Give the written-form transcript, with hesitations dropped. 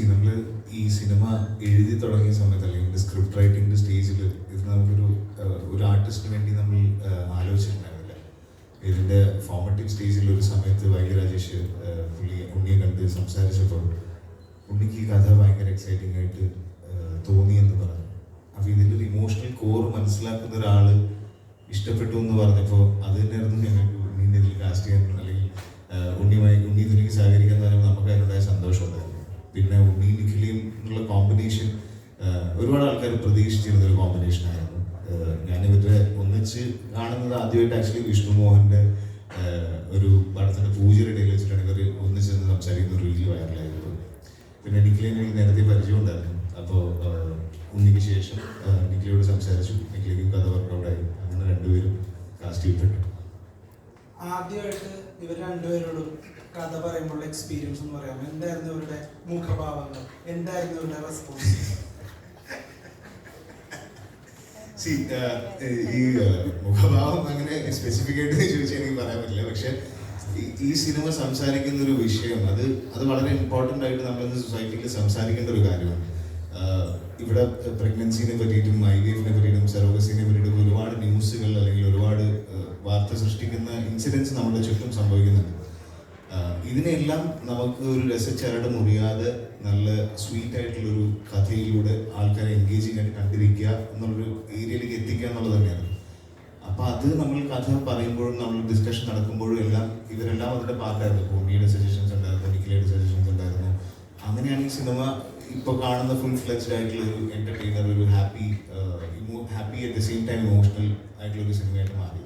നമ്മൾ ഈ സിനിമ എഴുതി തുടങ്ങിയ സമയത്ത് അല്ലെങ്കിൽ സ്ക്രിപ്റ്റ് റൈറ്റിംഗ് സ്റ്റേജിൽ ഇത് ഒരു ആർട്ടിസ്റ്റിന് വേണ്ടി നമ്മൾ ആലോചിച്ചിട്ടുണ്ടായിരുന്നില്ല. ഇതിൻ്റെ ഫോമറ്റീവ് സ്റ്റേജിൽ ഒരു സമയത്ത് വൈകി രാജേഷ് പുള്ളി ഉണ്ണിയെ കണ്ട് സംസാരിച്ചപ്പോൾ ഉണ്ണിക്ക് ഈ കഥ ഭയങ്കര എക്സൈറ്റിംഗ് ആയിട്ട് തോന്നിയെന്ന് പറഞ്ഞു. അപ്പോൾ ഇതിലൊരു ഇമോഷണൽ കോർ മനസ്സിലാക്കുന്ന ഒരാൾ ഇഷ്ടപ്പെട്ടു എന്ന് പറഞ്ഞപ്പോൾ അത് തന്നെയായിരുന്നു ഞങ്ങൾക്ക് ഉണ്ണീൻ്റെ ഇതിൽ കാസ്റ്റ് ചെയ്യാൻ അല്ലെങ്കിൽ ഉണ്ണി ഇതിലേക്ക് സഹകരിക്കാൻ പറയുമ്പോൾ നമുക്ക് അതിനുണ്ടായ സന്തോഷം ഉണ്ടായിരുന്നു. പിന്നെ ഉണ്ണി നിഖിലയും എന്നുള്ള കോമ്പിനേഷൻ ഒരുപാട് ആൾക്കാർ പ്രതീക്ഷിച്ചിരുന്ന ഒരു കോമ്പിനേഷൻ ആയിരുന്നു. ഞാനിവരുടെ ഒന്നിച്ച് കാണുന്നത് ആദ്യമായിട്ട് ആക്ച്വലി വിഷ്ണു മോഹൻ്റെ ഒരു പടത്തിൻ്റെ പൂജയുടെ ഇടയിൽ വെച്ചിട്ടാണ് ഇവർ ഒന്നിച്ചെന്ന് സംസാരിക്കുന്ന ഒരു റീൽ വൈറലായിരുന്നു. പിന്നെ നിഖിലിനെ എനിക്ക് നേരത്തെ പരിചയം ഉണ്ടായിരുന്നു. അപ്പോൾ ഉണ്ണിക്ക് ശേഷം നിഖിലയോട് സംസാരിച്ചു, നിഖിലേക്കും കഥ വർക്കൗട്ടായി. അങ്ങനെ രണ്ടുപേരും കാസ്റ്റ് ചെയ്യപ്പെട്ടു. ആദ്യമായിട്ട് ഇവർ രണ്ടുപേരോടും കഥ പറയുമ്പോൾ എക്സ്പീരിയൻസ് എന്ന് പറയാം. എന്തായിരുന്നു ഇവരുടെ മുഖഭാവങ്ങൾ, എന്തായിരുന്നു ഇവരുടെ റെസ്പോൺസ്? ഈ മുഖഭാവം അങ്ങനെ സ്പെസിഫിക് ആയിട്ട് ചോദിച്ചാൽ എനിക്ക് പറയാൻ പറ്റില്ല. പക്ഷെ ഈ സിനിമ സംസാരിക്കുന്ന ഒരു വിഷയം അത് വളരെ ഇമ്പോർട്ടൻ്റ് ആയിട്ട് നമ്മളിന്ന് സൊസൈറ്റിയിൽ സംസാരിക്കേണ്ട ഒരു കാര്യമാണ്. ഇവിടെ പ്രഗ്നൻസിനെ പറ്റിയിട്ടും IVF-നെ പറ്റിയിട്ടും സെറോഗസിനെ പറ്റിയിട്ടും ഒരുപാട് ന്യൂസുകൾ അല്ലെങ്കിൽ ഒരുപാട് വാർത്ത സൃഷ്ടിക്കുന്ന ഇൻസിഡൻസ് നമ്മുടെ ചുറ്റും സംഭവിക്കുന്നുണ്ട്. ഇതിനെല്ലാം നമുക്ക് ഒരു രസച്ചരട് മുറിയാതെ നല്ല സ്വീറ്റ് ആയിട്ടുള്ളൊരു കഥയിലൂടെ ആൾക്കാരെ എൻഗേജിങ് ആയിട്ട് കണ്ടിരിക്കുക എന്നുള്ളൊരു ഏരിയയിലേക്ക് എത്തിക്കുക എന്നുള്ളത് തന്നെയാണ്. അപ്പോൾ അത് നമ്മൾ കഥ പറയുമ്പോഴും നമ്മൾ ഡിസ്കഷൻ നടക്കുമ്പോഴും എല്ലാം ഇവരെല്ലാം അവരുടെ പാർട്ടായിരുന്നു. ഉണ്ണിയുടെ സജഷൻസ് ഉണ്ടായിരുന്നു, നിഖിലയുടെ സജഷൻസ് ഉണ്ടായിരുന്നു. അങ്ങനെയാണ് ഈ സിനിമ ഇപ്പോൾ കാണുന്ന ഫുൾ ഫ്ലെജ്ഡ് ആയിട്ടുള്ള ഒരു എൻ്റർടൈനർ, ഒരു happy at the same time emotional ആയിട്ടുള്ള ഒരു സിനിമയായിട്ട് മാറി.